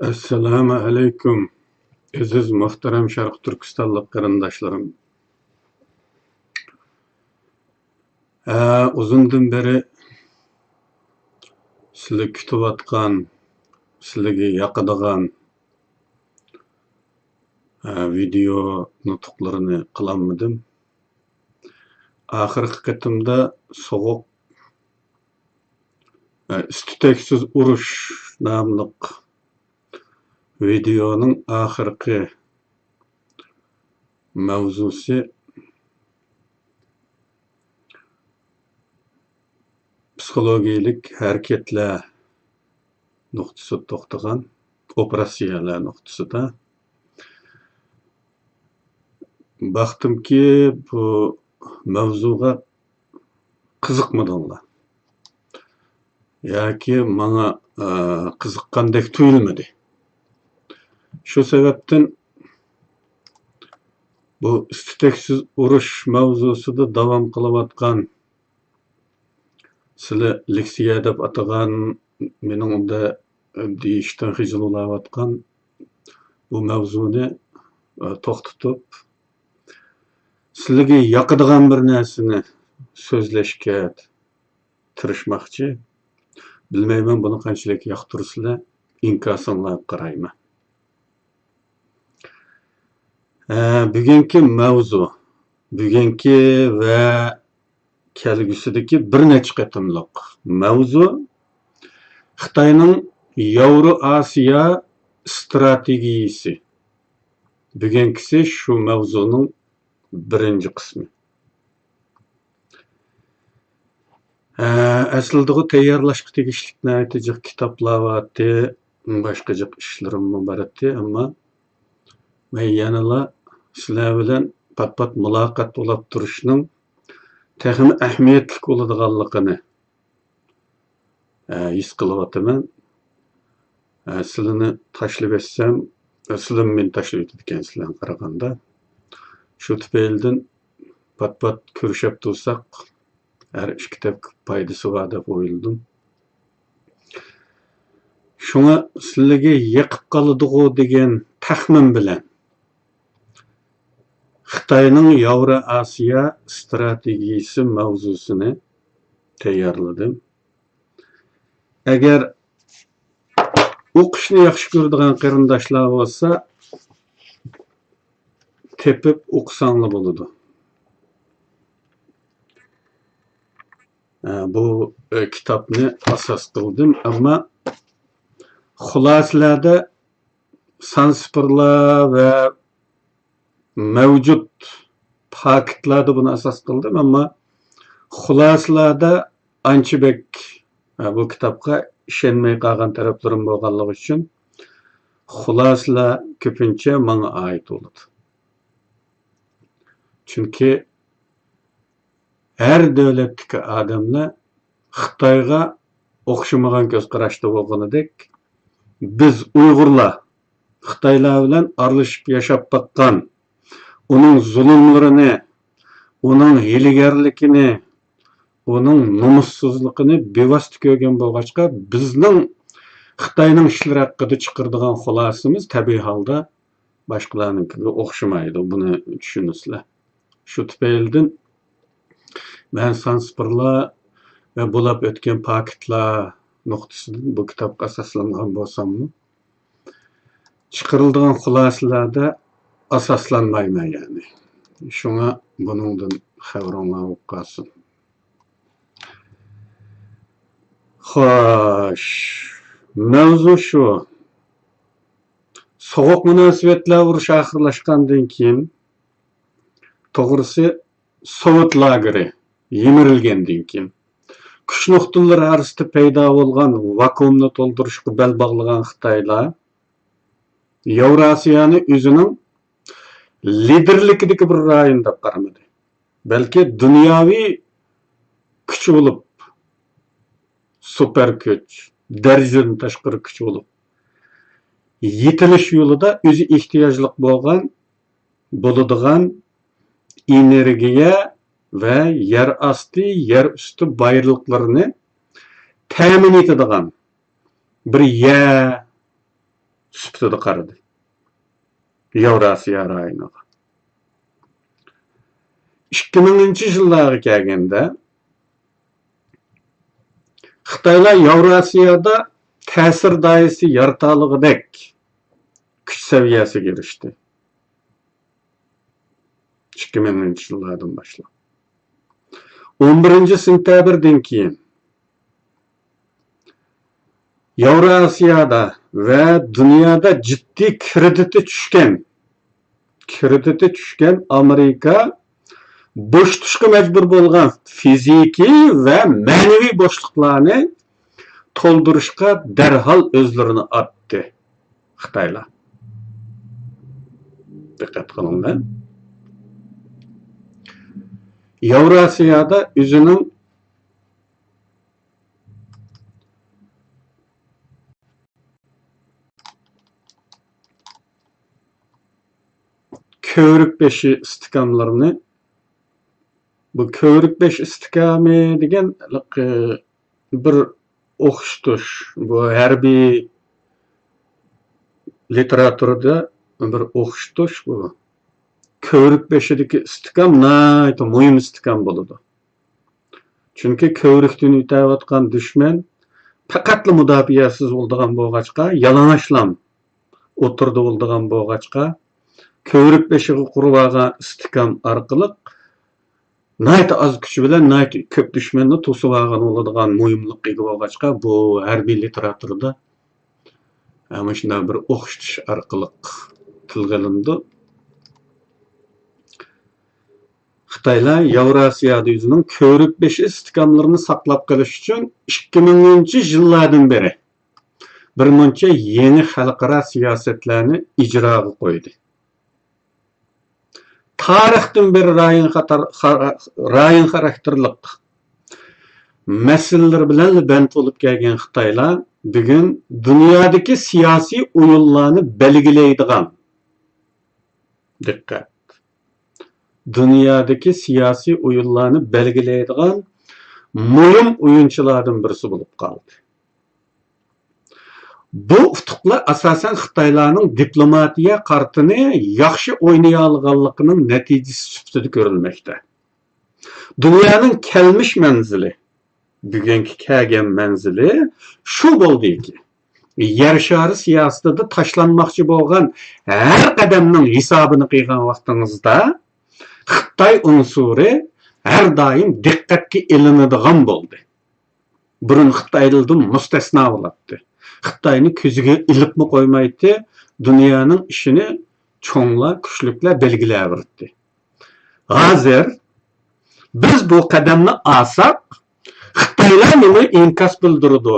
Assalamu alaikum. Aziz muhtaram Sharq Turkistonlik qarindoshlarım. Uzundan beri sizlar kutayotgan, sizlarga yoqadigan video nutuqlarini qilolmadim. Oxirgi qatimda sovuq istiteksiz urush nomli videoning oxirgi mavzusi psixologik hareketler nuqtasi to'xtagan operatsiyalar nuqtasida. Baxtimki bu mavzuga qiziqmadinglar yoki menga qiziqqandek tuyulmadi. Shu sababdan bu istiteksiz urush mavzusida davom qilayotgan sizlar leksiya deb atagan, mening unda deyishdan xijolatlanayotgan bu mavzuni to'xtatib sizlarga yoqadigan bir narsani so'zlashga tirishmoqchi. Bilmayman buni qanchalik yoqtirsizlar, inkosinglar qarayman. Bugungi mavzu, bugungi va kelgusidagi bir necha qatimliq mavzu Xitoyning Yevroasiyo strategiyasi. Bugünkisi shu mavzuning birinchi qismi. Aslida bu tayyorlashga tegishli natijiq kitoblar va boshqa ishlarim bor edi, ammo men yanala sizlar bilan pat-pat muloqot bo'lib turishning texim ahamiyatli bo'ladiganligini his qilyapman. Sizlarni tashlab etsam, sizlar meni tashlab etgansizlarga qaraganda shu tufaylidan pat-pat ko'rishib tursak, har ikki kitobga foydasi bor deb o'yladim. Shunga sizlarga yiqib qoladigu degan taxmin bilan Xitoyning Yevroasiyo strategiyasi mavzusini tayyorladim. Agar o'qishni yaxshi ko'radigan qarindoshlar bo'lsa, tepib o'qisanglar bo'ladi. Bu kitobni asos qildim, ammo xulosalarda sansipirlar va mavjud faktlarda buni asos qildim, ammo xulosalarda anchibek bu kitobga ishonmay qolgan taraflarim bo'lganligi uchun xulosalar ko'pincha menga oid bo'ladi. Chunki her davlatdagi odamlar Xitoyga o'xshamagan ko'z qarashda bo'lganidek, biz Uyg'urlar Xitoylar bilan aralashib yashab baqqan, uning zulmlarini, uning hiylagarligini, uning nomussizligini bevosita ko'rgan bo'lg'achqa, bizning Xitoyning ishlari haqida chiqaradigan xulosamiz tabiiy holda boshqalarnikiga o'xshamaydi. Buni tushunasizlar. Shu tufaylidan men sansipirlar va bo'lib o'tgan faktlar nuqtasidan bu kitobga asoslangan bo'lsammi, chiqariladigan xulosalarda asoslanmayman yani. Shunga buningdan xabaringlar bo'lib qolsin. Xo'sh, mavzu shu. Sovuq munosabatlar urushi oxirlashgandan keyin, to'g'risi Sovet lageri yemirilgandan keyin kuch nuqtalari orasida paydo bo'lgan vakuumni to'ldirishga bel bog'lagan Xitoylar Yevrosiyoni o'zining liderligidagi bir rayon deb qaramadi. Balki dunyoviy kuch bo'lib, super kuch, darajadan tashqari kuch bo'lib, yetilish yo'lida o'zi ehtiyojli bo'ladigan energiya ve yer asti, yer üstü bayırlıklarını temin etadigan bir yer süptüdü qaradı. Evrasiya rayonuna. 2000-ci yıllara kelgende Xitaylar Evrasiyada ta'sir dairesi yarataligidek kuch saviyasiga erishdi. 2000-ci yıllardan başlap. 11 sentyabrdan keyin Evrasiyada ve dünyada ciddi krediti düşken Amerika boş tutuşqa mecbur bolgan fiziki ve manevi boşluklarını tolduruşqa derhal özlerini attı. Xitaylar. Dikkat qilinglar. Evrasiyada özünün kövrük beşi istikamlarını bu kövrük beş istikami degen bir oxutuş. Bu harbiy literaturada bir oxutuş bu. Kövrük beşideki istikam nayta muhim istikam boludu. Çünkü kövrükten ötəvatqan düşman faqatla mudafiyasiz bolduğan boğaçqa yalanaşlam oturdu bolduğan boğaçqa kövrük beşiği kurup algan istikam arqılıq nayta az küçü bilen nayta köp düşmanni tosup algan boladigan muhimlik ega boğaçqa bu harbiy literaturada ama şunday bir oxutuş arqılıq tilga alındı. Xitaylar Evrasiyada özünün kövrük beşi istikamlarını saklap qilish üçün 2000-ci yıllardan beri bir muncha yeni xalqaro siyosatlarni ijroga qo'ydi. Tarixdan beri rayon xarakterlik meseleler bilen band olup kelgan Xitaylar bugün dünyadaki siyasi oyunlarını belgileydigan dikkat. Dünyadaki siyasi oyunlarını belgileydigan muhim oyunculardan birisi bulup kaldı. Bu utuqlar asasen Xitaylarning diplomatiya kartını yaxshi oynaya alganligining neticesi süptüdü görülmekte. Dünyanın kelmiş menzili, bugünkü kelgen menzili şu boldu ki, yer şarı siyasetida taşlanmakçı bolgan her qadamning hesabını qıygan vaqtingizda Xitay unsuru her daim dikkatga ilinadigan boldu. Burun Xitaydan mustasno bo'latdi. Xitayni ko'ziga ilibmi qo'ymaydi, dunyoning ishini cho'nglar, kuchliklar belgilayverdi. Hozir biz bu qadamni olsak, Xitaylar nima inkas bildirdi?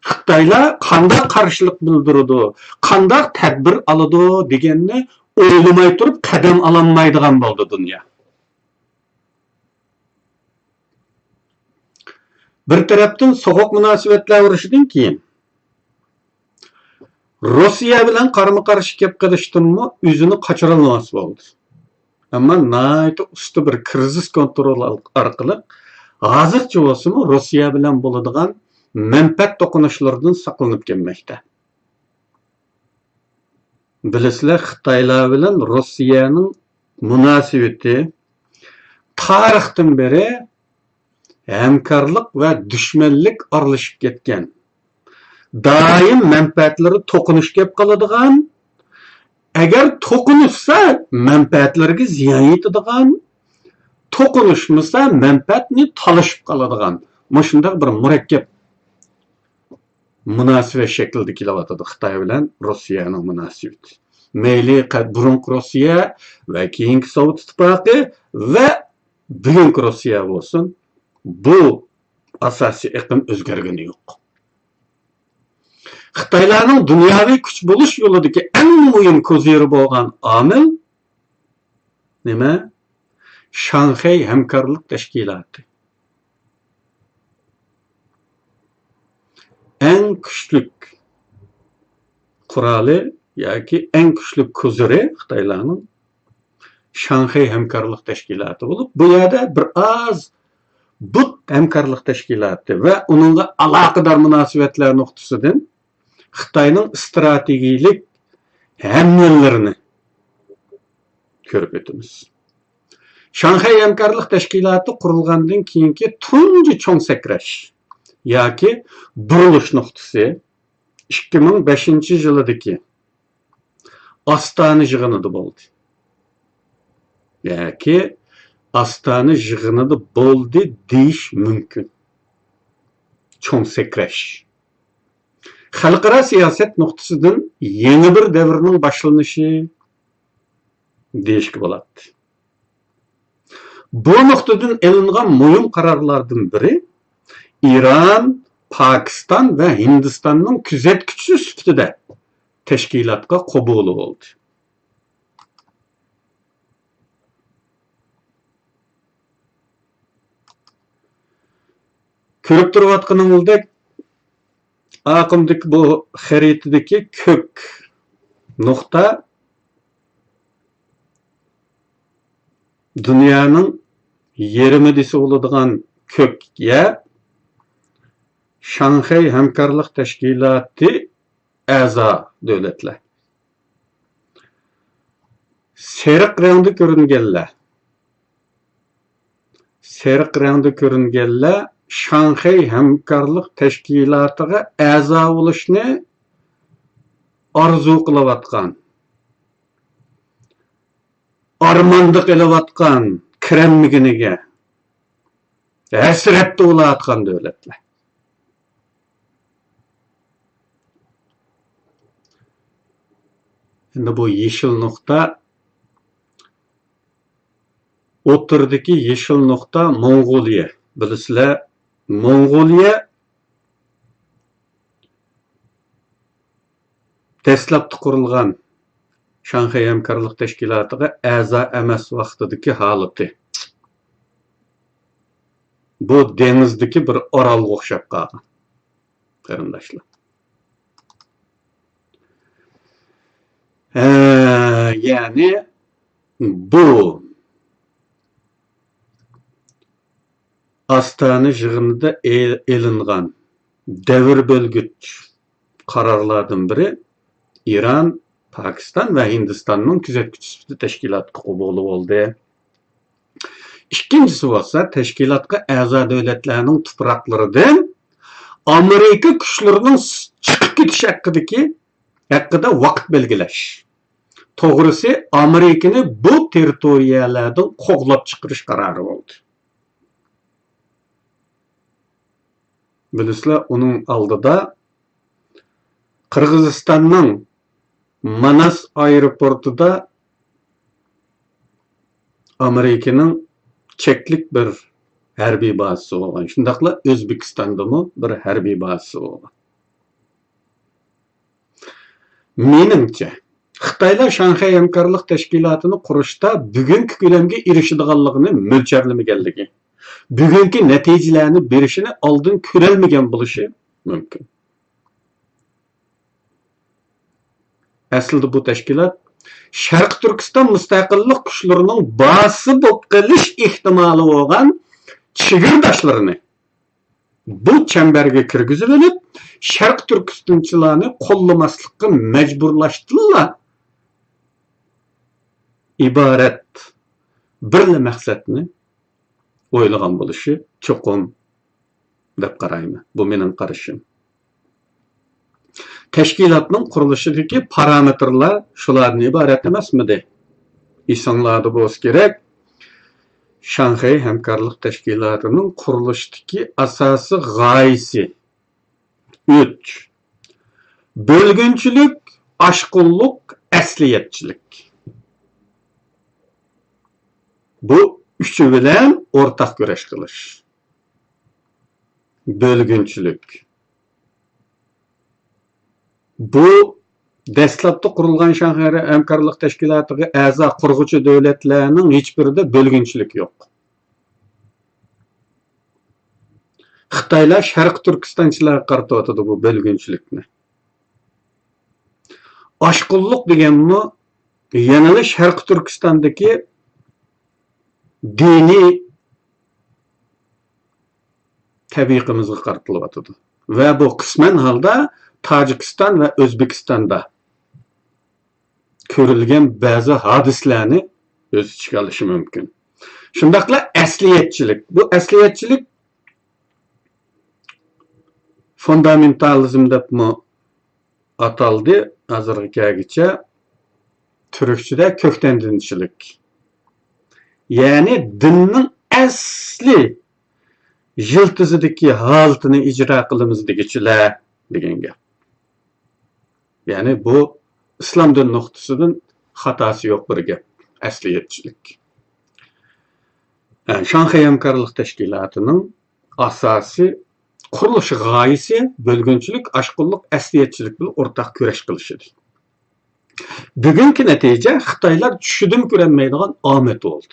Xitaylar qanday qarshilik bildirdi? Qanday tadbir oladi deganni o'ylamay turib qadam ololmaydigan bo'ldi dunyo. Bir tarafdan so'g'oq munosabatlar urushidan keyin Rossiya bilan qarama-qarshi kelib qilishdanmi o'zini qochira olmas bo'ldi. Ammo nayta usti bir krizis kontrol orqali hozircha bo'lsa-mu Rossiya bilan bo'ladigan manfaat to'qinishlardan saqlanib kelmoqda. Bilasizlar, Xitoylar bilan Rossiyaning munosabati tarixdan beri hamkorlik va dushmanlik aralashib ketgan. Daim manfaatlari to'qinish kelib qoladigan, agar to'qinishsa manfaatlarga ziyon yetadigan, to'qinishmasa manfaatni talashib qoladigan. Shunday bir murakkab munosabat shaklida kelyotadi Xitoy bilan Rossiyaning munosabati. Mayli burungi Rossiya va keyingi Sovet ittifoqi va bugungi Rossiya bo'lsin, bu asosiy iqlim o'zgargani yo'q. Xitoylarning dunyoviy kuch bo'lish yo'lidagi eng muhim koziri bo'lgan omil nima? Shanxay hamkorlik tashkiloti. Eng kuchli quroli yoki eng kuchli koziri Xitoylarning Shanxay hamkorlik tashkiloti bo'lib, bu yerda bir oz bu hamkorlik tashkiloti va uningga aloqador munosabatlar nuqtasidan Xitayning strategik hamyonlarini ko'rib o'tamiz. Shanxay hamkorlik tashkiloti qurilgandan keyingi tunji cho'ng sakrash yoki burilish nuqtasi 2005-yildagi Astana yig'inida bo'ldi. Yoki Astana yig'inida bo'ldi deyish mumkin. Cho'ng sakrash. Xalqaro siyosat nuqtasidan yangi bir davrning boshlanishi deyishga bo'ladi. Bu nuqtadan elingan muhim qarorlardan biri İran, Pakistan ve Hindistan'ın kuzatuvchisi sifatida tashkilotga qabuli bo'ldi. Ko'rib turayotganingizda aqimdagi bu xaritadagi ko'k nuqta dunyoning yarmi desa bo'ladigan ko'kga Shanxay hamkorlik tashkiloti a'zo davlatlar. Seriq rangda ko'ringanlar Shanxay hamkorlik tashkilotiga a'zo bo'lishni orzu qilayotgan, armonda qilayotgan, kirolmaganiga hasratda bo'layotgan davlatlar. Endi bu yeşil nuqta, o'tirdagi yeşil nuqta Mongoliya. Bilasizlar, Mongoliya dastlabki qurilgan Shanxay hamkorlik tashkilotiga a'zo emas vaqtidagi holati. Bu dengizdagi bir orolga o'xshab qolgan. Qarindoshlar. Yani bu Astana yig'inida elingan davr bo'lgich qarorlardan biri İran, Pakistan ve Hindistan'ın kuzatuvchisi tashkilotga qabuli bo'ldi. İkincisi bo'lsa, tashkilotga a'zo davlatlarning tuproqlaridan Amerika kuchlarining chiqib ketish haqida vaqt belgilash. To'g'risi, Amerikani bu territoriyalardan qo'g'lab chiqarish qarori bo'ldi. Bilasizlar, uning oldida Qirg'izistonning Manas aeroportida Amerikaning cheklik bir harbiy bazasi bo'lgan. Shundaqla O'zbekistondami bir harbiy bazasi bo'lgan. Menimcha, Xitoylar Shanxay hamkorlik tashkilotini qurishda bugungi ko'lamga erishadiganligini mo'ljallanmaganligi, bugungi natijalarni berishini oldin ko'rolmagan bo'lishi mumkin. Aslida bu tashkilot Sharq Turkiston mustaqillik kuchlarining bazasi bo'lib qolish ehtimoli bo'lgan chegardoshlarni bu chambarga kirgizib olib, Sharq Turkistonchilarni qo'llamaslikka majburlashdilar. İbaret bir maqsadni o'ylagan bo'lishi cho'qim deb qarayman. Bu mening qarashim. Tashkilotning qurilishidagi parametrlar shulardan iborat emasmidi? Esinglarda bo'lsa kerak. Shanxay hamkorlik tashkilotining qurilishidagi asosiy g'oyasi 3. Bölgünçülük, aşqulluq, əsliyetçilik. Bu üçü bilan o'rtaq kurash qilish. Bölgünçülük. Bu dastlabda qurilgan Shanxay hamkorlik tashkilotiga a'zo qurg'uvchi davlatlarning hech birida bölgünçülük yo'q. Xitoylar Sharq Turkistonchilarga qaratayotdi bu bölgünçülükni. Aşqulluq deganmi, yanada Sharq Turkistondagi diniy tabiqimizga qaratilyotdi. Va bu qisman holda Tacikistan ve Özbekistan'da körülgen bazı hadislerini öz içine alışı mümkün. Şundakla əsliyetçilik. Bu əsliyetçilik fundamentalizm dep mi ataldı hazırgagiçe Türkçe'de kökten dinçilik. Yani dinin asli jiltizideki halatını icra kılımızdagiçiler degan gap. Yani bu İslam din noktasının hatası yok bir gap. Asliyetçilik. Yani Şanghay Hamkarlık Teşkilatı'nın asası kuruluşu gayesi bölgünçülük, aşkınlık, asliyetçilik bilen ortak köreş kılışıdır. Bugünkü netice Xitaylar düşüdüm görenmeydiğen amet oldu.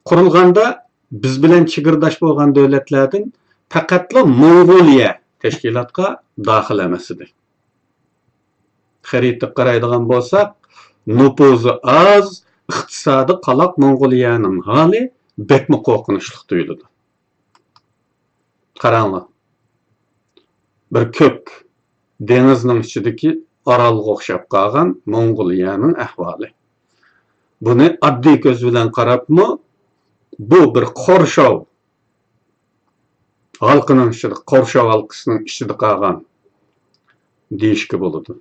Kurulganda biz bilen çigirdaş bolgan devletlerden faqatla Mongoliya teşkilatga dahil emesidir. Xaritga qaraydigan bolsak, nupuzu az, iqtisadi qalaq Mongoliyaning hali bekmi qo'rqinchli tuyuladi. Qaranglar. Bir kök dengizning ichidagi orolga o'xshab qolgan Mongoliyaning ahvoli. Buni oddiy ko'z bilan qarabmi, bu bir qorshov. Halqining ichida, qorshov halqisining ichida qolgan deyishga bo'ladi.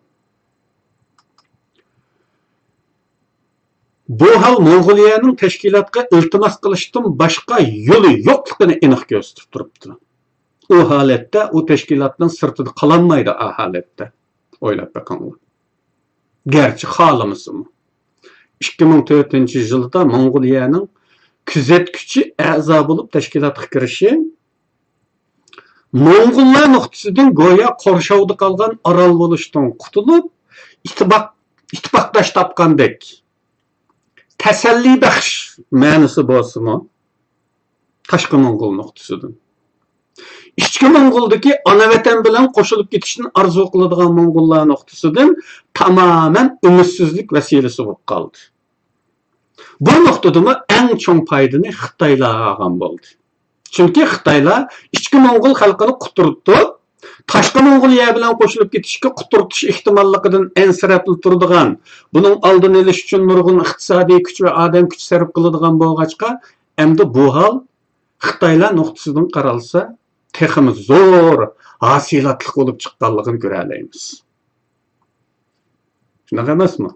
Bu hal Mongoliyaning tashkilotga iltimos qilishdan boshqa yo'li yo'qligini aniq ko'rsatib turibdi. O holatda u tashkilotning sirtida qololmaydi a holatda. O'ylab boqinglar. Gerçi xalamasimi? 2004-yilda Mongoliyaning kuzatuvchi a'zo bo'lib tashkilotga kirishi Mongollar nuqtasidan go'yo qo'rshovda qolgan orol bo'lishdan qutulib, ittifoqdosh topgandek tasalli baxsh ma'nosi bo'lsa-mu, tashqi Mongol nuqtasidan. İchki Mongoldagi ona vatan bilan qo'shilib ketishni arzu qiladigan Mongollar nuqtasidan tamamen ümidsizlik vasilasi bo'lib qoldi. Bu nuqtada eng cho'ng foydani Xitoylar olgan bo'ldi. Chunki Xitoylar ichki Mongol xalqini quturtdi, tashqi Mongoliya bilan qo'shilib ketishga quturtish ehtimolligidan ensirab turadigan, buning oldini olish uchun nurg'un iqtisodiy kuch va odam kuch sarf qiladigan bo'lg'achqa, endi bu hol Xitoylar nuqtasidan qaralsa texmi zo'r hasilatli bo'lib chiqqanligini ko'ra olamiz. Shunaqa emasmi?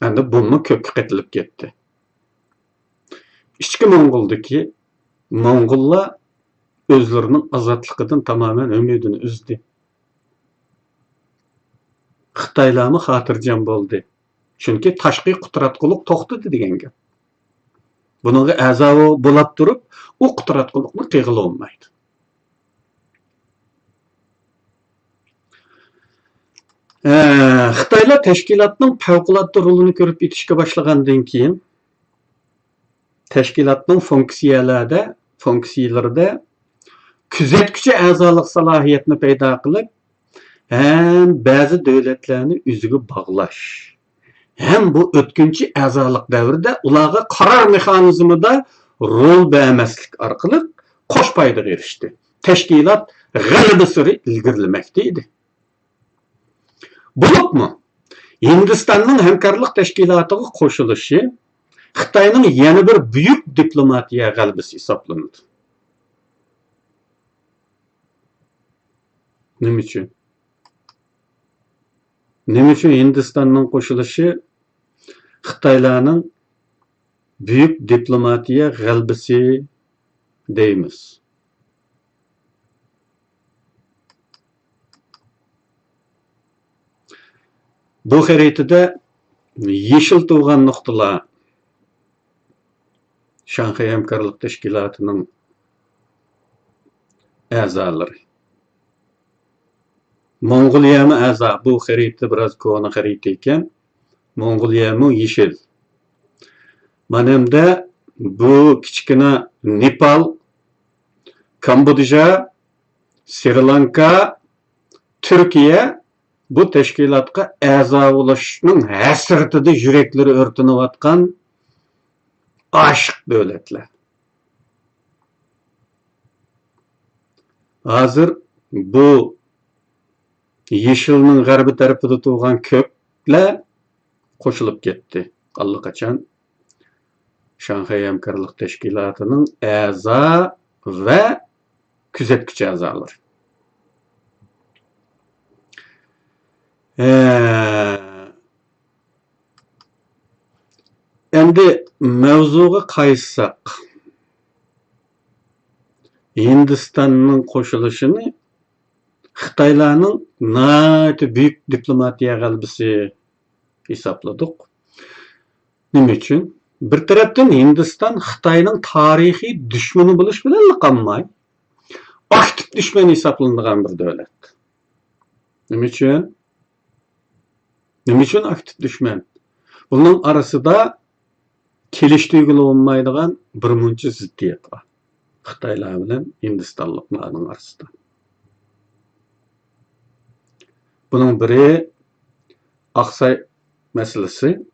Endi buni ko'kka qatilib ketdi. İchki Mongoldagi Mongollar o'zlarining ozodligidan tamoman umidini uzdi. Xitoylarmi xotirjam bo'ldi. Chunki tashqi qudratqulluq to'xtadi degan gap. Bunga a'zo bo'lib turib, u qudratqulluqni qiyg'ila olmaydi. Xitoylar tashkilotning favqulodda rolini ko'rib yetishga boshlagandan keyin tashkilotning funksiyalarida kuzatuvchi a'zolik salohiyatini paydo qilib, ham ba'zi davlatlarni o'ziga bog'lash, ham bu o'tkinchi a'zolik davrida ularga qaror mexanizmida rol bermaslik orqali qo'sh foydaga erishdi. Tashkilot g'alaba sari ilgarilamoqda edi. Bo'libmi? Hindistonning hamkorlik tashkilotiga qo'shilishi Xitoyning yana bir buyuk diplomatiya g'alabasi hisoblanadi. Nima uchun? Nima uchun Hindistonning qo'shilishi Xitoylarning buyuk diplomatiya g'alabasi deymiz? Bu xaritada yeşil tuğan nuqtalar Şanghay Hamkorlik Teşkilatı'nın a'zolari. Mongoliyami a'zo. Bu xarita biroz ko'na xarita ekan. Mongoliyami yeşil. Manamda bu kichkina Nepal, Kambodja, Sri Lanka, Turkiya bu tashkilotga a'zo bo'lishning hasratida yuraklari o'rtanayotgan oshiq davlatlar. Hozir bu Yeşilning g'arbi tarafida turgan ko'plar qo'shilib ketdi. Allaqachon Shanxay hamkorlik tashkilotining a'zo va kuzatuvchi a'zolari. Endi mavzuga qaytsak, Hindistonning qo'shilishini Xitoylarning nihoyatda buyuk diplomatiya g'alabasi hisobladik. Nima uchun? Bir tarafdan Hindiston Xitoyning tarixiy dushmani bo'lish bilan qolmay, aktiv dushman hisoblanadigan bir davlat. Nima uchun? Nima uchun aktiv dushman? Bunun arasida kelishtiğili olmaydigan bir muncha ziddiyat var. Xitoylar bilan Hindistonliklarning arasida. Bunun biri Aqsay masalasi,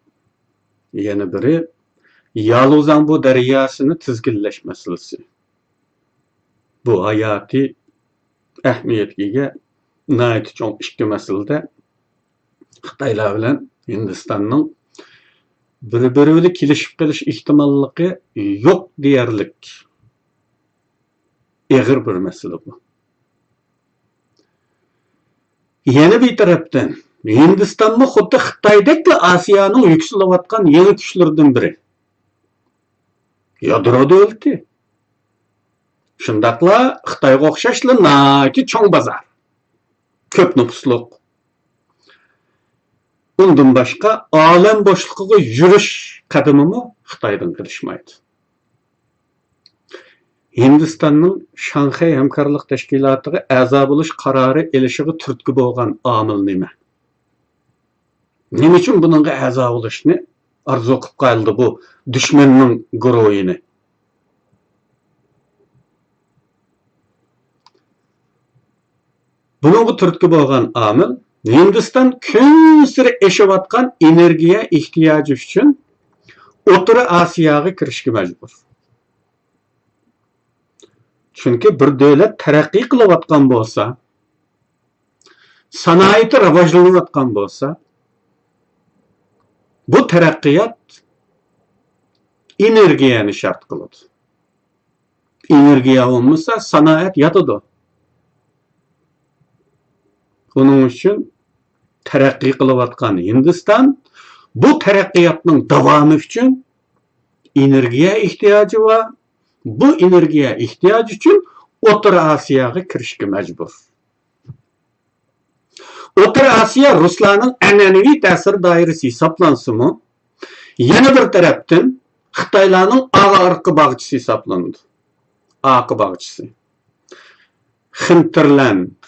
yana biri Yaluzanbu daryosini tizginlash masalasi. Bu hayati ahamiyatga ega nihoyat cho'ng ikki masalada Xitoylar bilan Hindistonning bir-biri bilan kelishib qolish ehtimolligi yo'q deyarlik. Eg'ir bir masala bu. Yana bir tarafdan Hindistonning xuddi Xitoydek Osiyoning yuksalayotgan yangi kuchlaridan biri. Yadro davlati. Shundaqla Xitoyga o'xshashli nihoyatda cho'ng bozor. Ko'p nüfusliq. Undan boshqa olam bo'shligiga yurish qadamini Xitoydan qilishmaydi. Hindistonning Shanxay hamkorlik tashkilotiga a'zo bo'lish qarori elishiga turtki bo'lgan omil nima? Nima uchun buningga a'zo bo'lishni arzu qilib qoldi bu dushmanning guruhini? Buningga turtki bo'lgan omil Hindiston kun sari eshivatgan energiya ehtiyoji uchun O'rta Osiyoga kirishga majbur. Chunki bir davlat taraqqiy qilayotgan bo'lsa, sanoati rivojlanayotgan bo'lsa, bu taraqqiyot energiyani shart qiladi. Energiya olmasa sanoat yotadi. Bunun uchun taraqqiy qilayotgan Hindiston bu taraqqiyotning davomi uchun energiya ehtiyoji var. Bu energiya ehtiyoji uchun O'rta Osiyoga kirishga majbur. O'rta Osiyo Ruslarning an'anaviy ta'sir doirasi hisoblansimi, yana bir tarafdan Xitoylarning orqa bog'chisi hisoblanadi. Orqa bog'chisi. Hinterland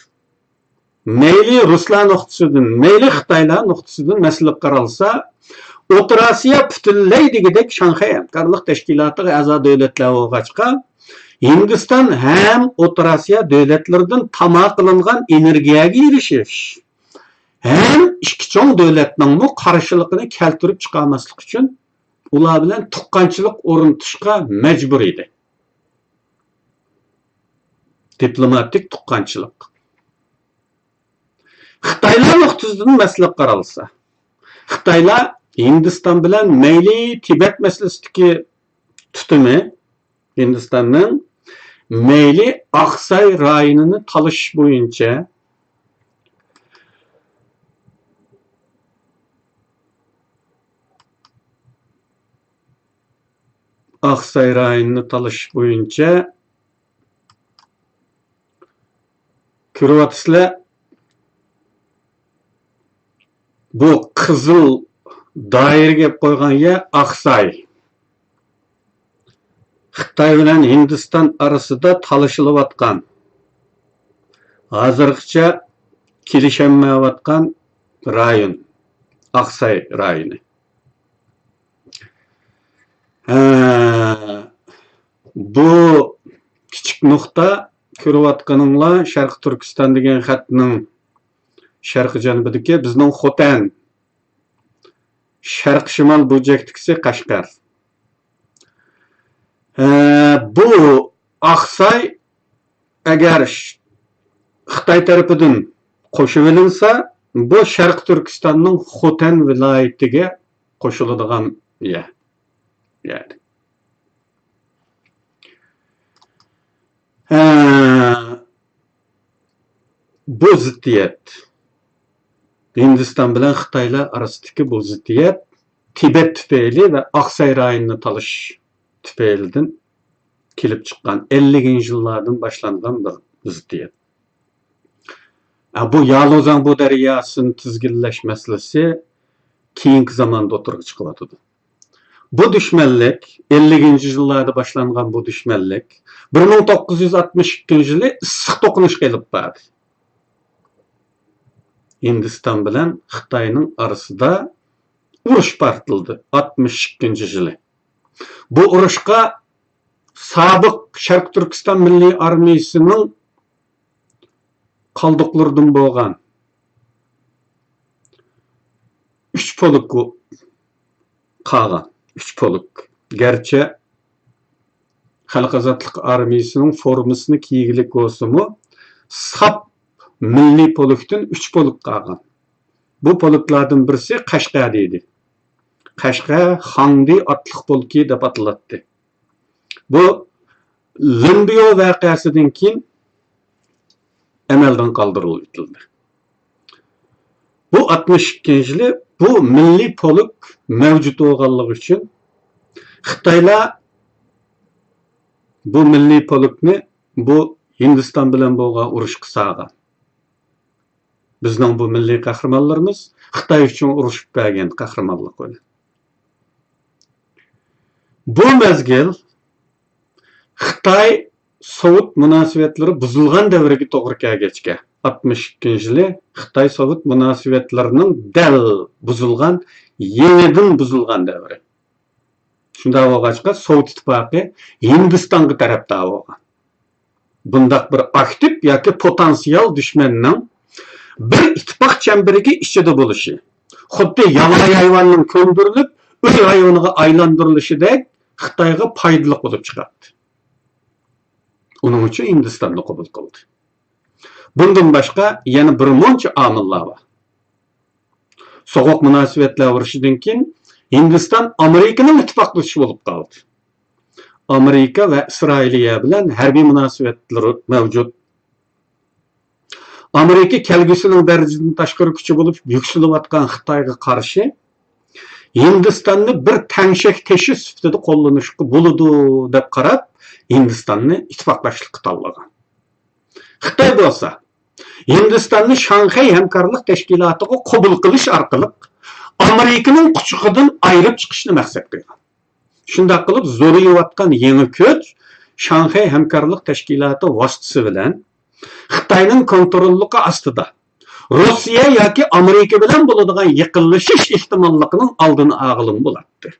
Meyli Ruslar nuqtasidan, meyli Xitoylar nuqtasidan masala qaralsa, O'rta Osiyo butunlay degidek Shanxay hamkorlik tashkilotiga a'zo davlatlar bo'lg'achqa, Hindiston ham O'rta Osiyo davlatlaridan tamo qilingan energiyaga erishish, ham ikki cho'ng davlatning bu qarshiligini keltirib chiqarmaslik uchun ular bilan tuqqanchilik o'rnatishga majbur edi. Diplomatik tuqqanchilik. Xitoylar nuqtasidan masala qaralsa, Xitoylar Hindiston bilan mayli Tibet masalasidagi tutumi, Hindistonning mayli Aqsay rayonini talashish bo'yicha ko'ryapsizlar, bu qizil doiraga qo'ygan ya Aqsay. Xitoy bilan Hindiston arasida talashilayotgan, hozirgacha kelisholmayotgan rayon Aqsay rayoni. Bu kichik nuqta ko'rayotganinglar Sharq Turkiston degan xatning sharqi janubidagi bizning Xotan, sharq shimol burchakdagisi Qashqar. Bu Aqsay agar Xitoy tarafidan qo'shib olinsa, bu Sharq Turkistonning Xotan viloyatiga qo'shiladigan yer. Yani. Bu ziddiyat Hindiston bilan Xitoylar orasidagi bu ziddiyat Tibet tufayli ve Aksay rayonini talash tufaylidan kelib chiqqan 50-ci yillardan boshlangan bir ziddiyat. Bu Yalozan bu daryosini tizginlash masalasi keyingi zamonda o'tirg'i chiqyotdi. Bu düşmanlik 50-ci yillarda boshlangan bu düşmanlik 1962-yili issiq to'qinish kelib bordi. Hindiston bilan Xitoyning orasida urush partildi 62-yili. Bu urushga sobiq Sharq Turkiston Milliy armiyasining qoldiqlaridan bo'lgan 3 polk qolgan. 3 polk. Gerçi Xalq Azatlık armiyasının formasını kiygilik olsa-mu, sap milliy polkdan 3 polk qolgan. Bu polklardan birisi Qashqar edi. Qashqar Xangdi atliq polki deb ataladi. Bu Limbiyo voqeasidan keyin amaldan qoldirildi. Bu 62-yili bu milliy polk mavjud bo'lganligi uchun Xitoylar bu milliy polkni bu Hindiston bilan bo'lgan urushga solgan. Bizning bu milliy qahramonlarimiz Xitoy uchun urushib bergan qahramonlik bo'ldi. Bu mezgil Xitoy Sovet munosabatlari buzilgan davriga to'g'ri kelgachga 62-yili Xitoy Sovet munosabatlarining dal buzilgan, yenidan buzilgan davri. Shunda bo'lg'achqa Sovet ittifoqi Hindistonga tarafdor bo'lgan. Bundaq bir aktiv yoki potensial dushmanning bir ittifoq chemberiga ichida bo'lishi, xuddi yalay hayvonning ko'ndirilib, o'z hayvoniga aylantirilishidek Xitoyga foydali bo'lib chiqadi. Onun uchun Hindistonni qabul qildi. Bundan boshqa yana bir muncha omillar bor. Sovuq munosabatlar urushidan keyin Hindiston Amerikaning ittifoqdoshi bo'lib qoldi. Amerika va Isroiliya bilan harbiy munosabatlar mavjud. Amerika kelgusining darajadan tashqari kuchi bo'lib yuksalayotgan Xitoyga qarshi Hindistonni bir tanshak teshi sifatida qo'llanishga bo'ladi deb qarab, Hindistonni ittifoqdoshlikka tanlagan. Xitoy bo'lsa, Hindistonni Shanxay hamkorlik tashkilotiga qabul qilish orqali Amerikaning quchog'idan ayirib chiqishni maqsad qilgan. Shunday qilib, zo'rayotgan yangi kuch Shanxay hamkorlik tashkiloti vositasi bilan Xitoyning kontrolligi ostida Rossiya yoki Amerika bilan bo'ladigan yiqilishish ehtimolligining oldini olgan bo'ladi.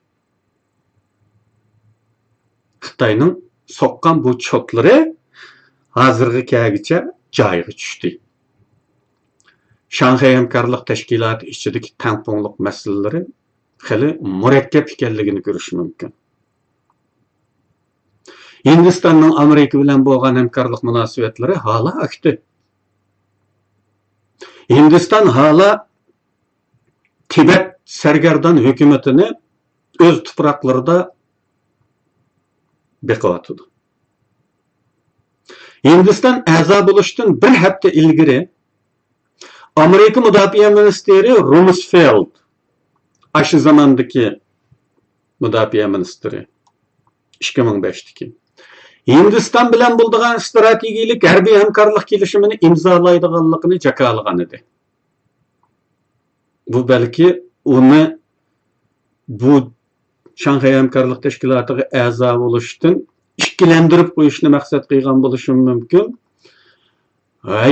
Xitoyning soqqan bu chotlari hozirgi kelgicha joyiga tushdi. Shanxay hamkorlik tashkiloti ichidagi tangpungliq masalalari xili murakkab ekanligini ko'rish mumkin. Hindistonning Amerika bilan bo'lgan hamkorlik munosabatlari hala aktiv. Hindiston hala Tibet sargardon hukumatini o'z tuproqlarida beqiyotdi. Hindiston a'zo bo'lishdan bir hafta ilgari Amerika mudofaa ministri Rumsfeld, aşı zamandaki mudofaa ministri 2005'deki Hindiston bilan bo'lgan strategik harbiy hamkorlik kelishimini imzolaydiganligini jakalagan edi. Bu balki uni bu Shanxay hamkorlik tashkilotiga a'zo bo'lishdan ikkilantirib qo'yishni maqsad qilgan bo'lishi mumkin.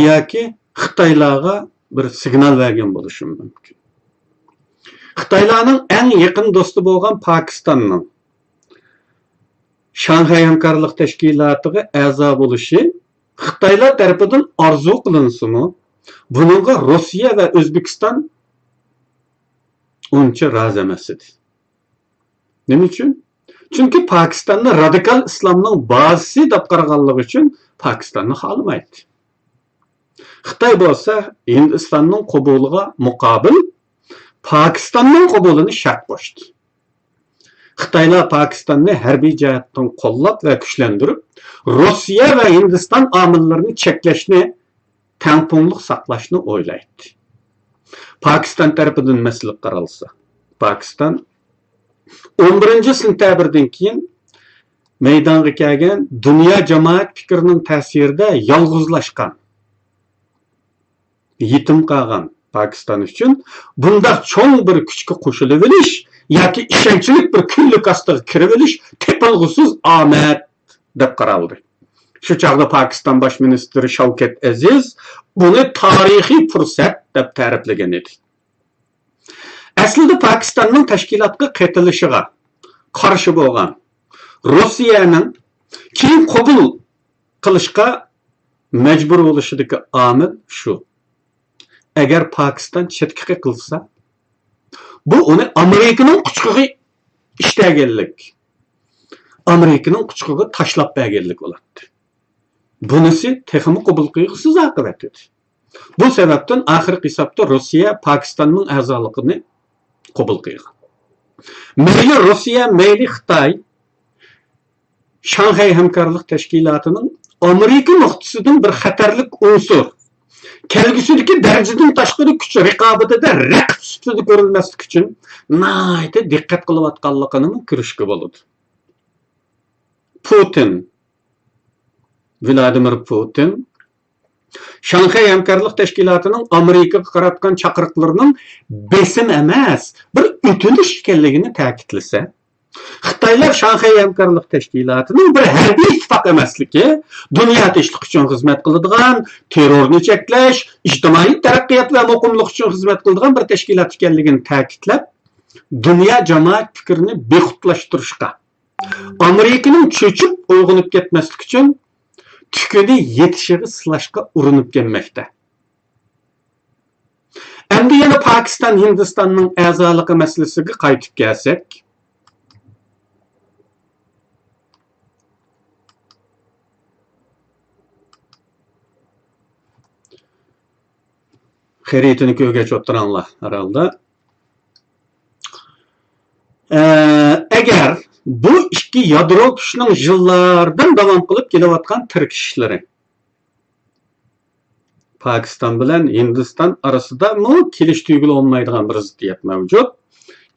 Yoki Xitoylarga bir signal bergan bo'lishi mumkin. Xitoylarning eng yaqin do'sti bo'lgan Pokistonning Shanxay hamkorlik tashkilotiga a'zo bo'lishi Xitoylar tarafidan orzu qilinsa-mu, buningga Rossiya va O'zbekiston uncha rozi emas edi. Nima uchun? Chunki Pokistonni radikal islomning bazasi deb qaraganligi uchun Pokistonni xohlamaydi. Xitoy bo'lsa Hindistonning qabuliga muqobil Pokistonning qabulini shart qo'shdi. Xitoylar Pokistonni harbiy jihatdan qo'llab va kuchlantirib, Rossiya va Hindiston omillarini cheklashni, tangpungliq saqlashni o'ylaydi. Pokiston tarafidan masala qaralsa, Pokiston 11-sentabrdan keyin maydonga kelgan dunyo jamoat fikrining ta'sirida yolg'izlashgan, yetim qolgan Pokiston uchun bunda cho'ng bir kuchga qo'shilib olish yoki ishonchli bir kunlik ostiga kirib olish tepilg'usiz omad deb qaraldi. Shu chog'da Pokiston bosh ministri Shavkat Aziz buni tarixiy fursat deb ta'riflagan edi. Aslida Pokistonning tashkilotga qatilishiga qarshi bo'lgan Rossiyaning keyin qabul qilishga majbur bo'lishidagi omil shu. Agar Pokiston chetga qilsa, bu uni Amerikaning quchog'iga ishtaganlik, Amerikaning quchog'iga tashlab berganlik bo'ladi. Bunisi texmi qabul qilg'isiz oqibat edi. Bu sababdan oxirgi hisobda Rossiya Pokistonning a'zoligini qabul qilgan. Mayli Rossiya, mayli Xitoy Shanxay hamkorlik tashkilotining Amerika nuqtasidan bir xatarlik unsur, kelgusidagi darajadan tashqari kuch raqobatida raqib sifatida ko'rilmaslik uchun nihoyatda diqqat qilayotganligini ko'rishga bo'ladi. Vladimir Putin Shanxay hamkorlik tashkilotining Amerikaga qaratgan chaqiriqlarining besim emas, bir o'tinish ekanligini ta'kidlasa, Xitoylar Shanxay hamkorlik tashkilotining bir harbiy ittifoq emasligi, dunyo tinchlik uchun xizmat qiladigan, terrorni cheklash, ijtimoiy taraqqiyot va muqimlik uchun xizmat qiladigan bir tashkilot ekanligini ta'kidlab, dunyo jamoat fikrini bexutlashtirishga, Amerikaning cho'chib uyg'onib ketmaslik uchun tukuni yetishiga silashga urinib kelmoqda. Endi yana Pokiston Hindistonning a'zoligi masalasiga qaytib kelsak, xaritani ko'rgach o'tiranglar herhalde. Agar bu ikki yadro kuchning yillardan davom qilib kelayotgan tirkishlari Pokiston bilan Hindiston orasida kelish tuyg'uli olmaydigan bir ziddiyat mavjud.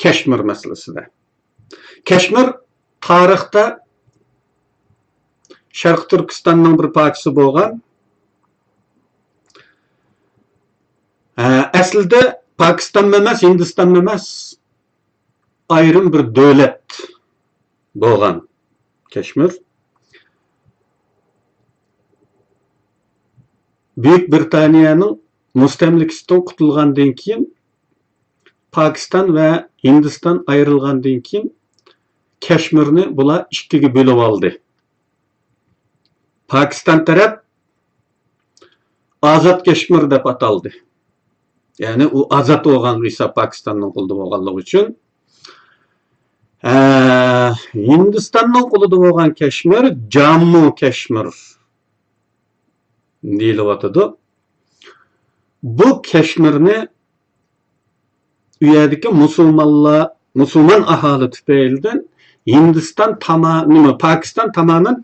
Kashmir masalasida. Kashmir tarixda Sharq Turkistonning bir parchasi bo'lgan. Aslida Pokiston emas, Hindiston emas, ayrim bir davlat bo'lgan Kashmir. Buyuk Britaniyaning mustamlikasidan qutulgandan keyin Pokiston va Hindiston ayrilgandan keyin Kashmirni bular ikkiga bo'lib oldi. Pokiston taraf Ozod Kashmir deb ataldi. Ya'ni u ozod bo'lgan esa Pokistonning qo'lida bo'lganligi uchun Hindistonning qo'lida bo'lgan Kashmir Jammu Kashmir deyilyotidi. Bu Kashmirni u yerdagi musulmon aholi tufaylidan Hindiston Pokiston tomonan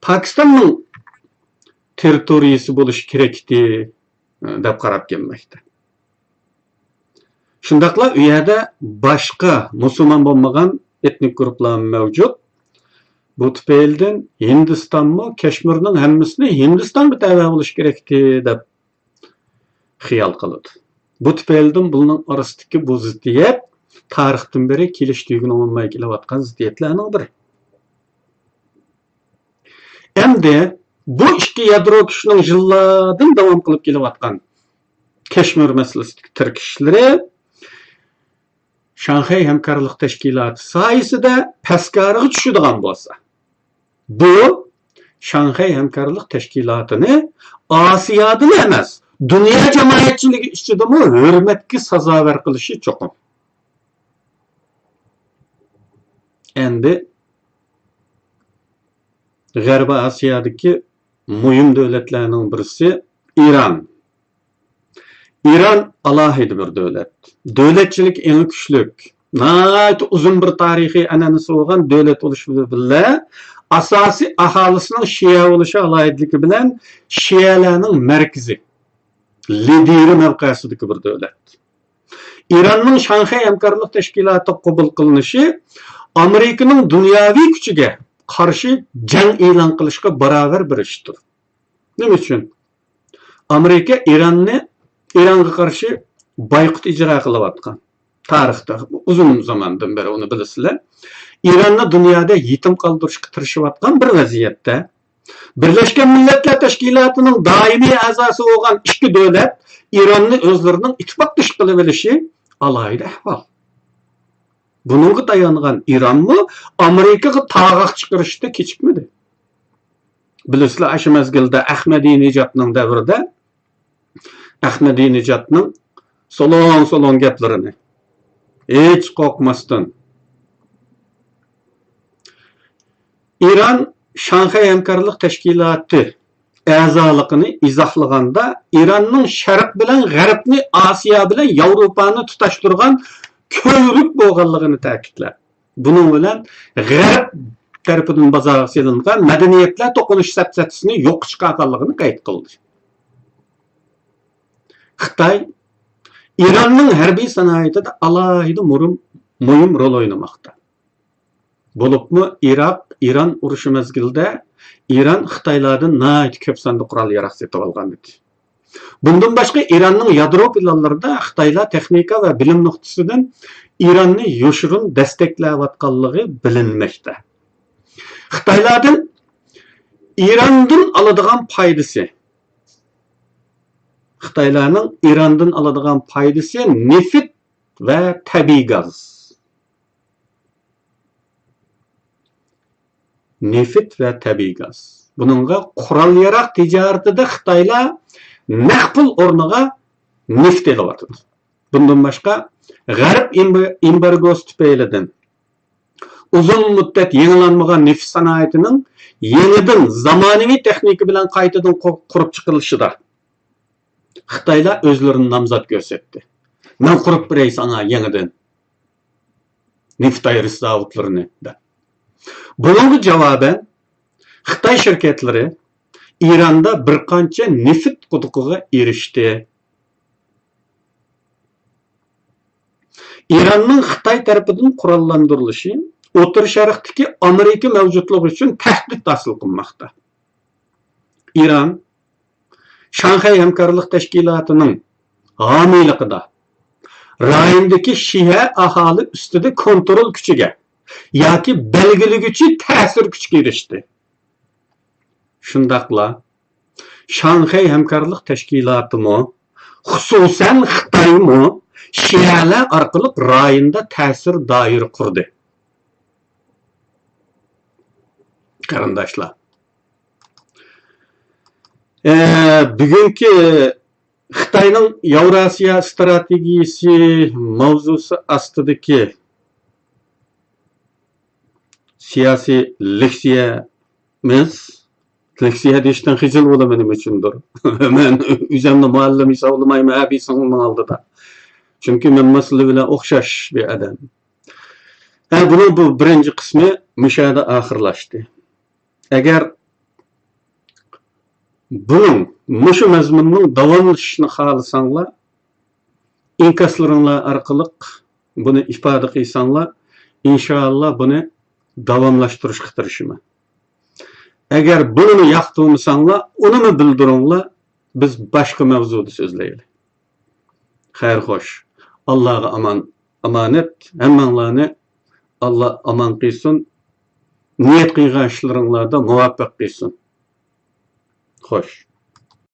Pokistonning territoriyasi bo'lishi kerakdi deb qarab kelmoqda. Shundaqla u yerda boshqa musulmon bo'lmagan etnik guruhlar mavjud. Bu tufaylidan Hindistonmi Kashmirning hammasini Hindistonga tava bo'lish kerakdi deb xiyol qiladi. Bu tufaylidan buning orasidagi bu ziddiyat tarixdan beri kelish tuyg'uni olmay kelayotgan ziddiyatlarning biri. Endi bu ikki yadro kuchning yillardan davom qilib kelayotgan Kashmir masalasidagi tirkishlari Shanxay hamkorlik tashkiloti soyasida paskariga tushadigan bo'lsa, bu Shanxay hamkorlik tashkilotini Osiyodan emas, dunyo jamoatchiligi ichidami hurmatga sazovor qilishi cho'qim. Endi G'arbiy Osiyodagi muhim davlatlarning birisi Iran İran alohida bir davlat. Davlatchilik eng kuchlik. Nəhayət uzun bir tarihi an'anasi bo'lgan davlat bo'lishi bilan asosiy aholisining Shia bo'lishi alohidligi bilan Shialarning markazi, lideri mavqesidagi bir davlat. İranning Shanxay hamkorlik tashkiloti qabul qilinishi Amerikaning dunyoviy kuchiga qarshi jang e'lon qilishga barobar bir ishdir. Nima uchun? Amerika Ironga qarshi boykot ijro qilayotgan. Tarixda uzun zamandan beri onu bilasizlar. İranni dunyoda yetim qoldirishga tirishayotgan bir vaziyatda Birleşken Milletler Teşkilatı'nın daimi a'zosi bo'lgan ikki davlat İranni o'zlarining ittifoqdosh qilib olishi alohida ahvol. Bunga tayangan İranmi Amerikaga tag'aq chiqarishda kechikmadi. Bilasizlar, shu mezgilda Ahmadinejodning davrida Ahmadinejodning solon gaplarini hech qo'rqmasdan İran Shanxay hamkorlik tashkiloti a'zoligini izohlaganda İranning sharq bilan g'arbni, Osiyo bilan Yevropani tutashtirgan ko'rik bo'lganligini ta'kidladi. Buning bilan g'arb tarafidan bozorga solingan madaniyatlar to'qinish sapsatisini yo'q chiqarganligini qayd qildi. Xitoy İranning harbiy sanoatida alohida muhim rol o'ynamoqda. Bo'libmi İran urushi mezgilida İran Xitoylardan nihoyat ko'p sonda qurol yarog' setib olgan edi. Bundan boshqa İranning yadro planlarida Xitoylar texnika va bilim nuqtasidan İranni yoshirin desteklayotganligi bilinmoqda. Xitoylardan İrandan oladigan foydasi Xitoylarning İrandan oladigan foydasi neft va tabiiy gaz. Neft va tabiiy gaz. Buningga qurol yarog' tijoratida Xitoylar naqd pul o'rniga neft olyapti. Bundan boshqa g'arb embargosi tufaylidan uzun muddat yangilanmagan neft sanoatining yangidan zamonaviy texnika bilan qaytadan qurib chiqilishida Xitoylar o'zlarini nomzod ko'rsatdi. Men qurib beray sana yangidan neft ayirish zavodlarini. Bunga javoban Xitoy shirkatlari İranda bir qancha neft quduqiga erishdi. İranning Xitoy tarafidan qurollantirilishi O'rta Sharqdagi Amerika mavjudligi uchun tahdid hosil qilmoqda. İran Shanxay hamkorlik tashkilotining homiyligida rayondagi Shia aholi ustida kontrol kuchiga yoki belgilaguvchi ta'sir kuchiga erishdi. Shundaqla Shanxay hamkorlik tashkilotimi, xususan Xitoymi Shialar orqali rayonda ta'sir doiri qurdi. Qarindoshlar, bugungi Xitoyning Yevrosiyo strategiyasi mavzusi ostidagi siyosiy leksiya deyishdan xijil bo'laman nima uchundir. Men o'zimni muallim hisoblamayman, abi singlimning oldida. Chunki men masala bilan o'xshash bir odam. Buning bu birinchi qismi mushada oxirlashdi. Agar buning mushu mazmunning davomlashishini xohlasanglar, inkaslaringlar orqali buni ifoda qilsanglar, inshaalloh buni davomlashtirishga tirishaman. Agar buni yoqtirmasanglar, uni bildiringlar, biz boshqa mavzuda so'zlaylik. Xayr xo'sh. Allohga omonat, hammanglarni Alloh omon qilsin. Niyat qilgan ishlaringlarda muvaffaq qilsin. Xo'sh.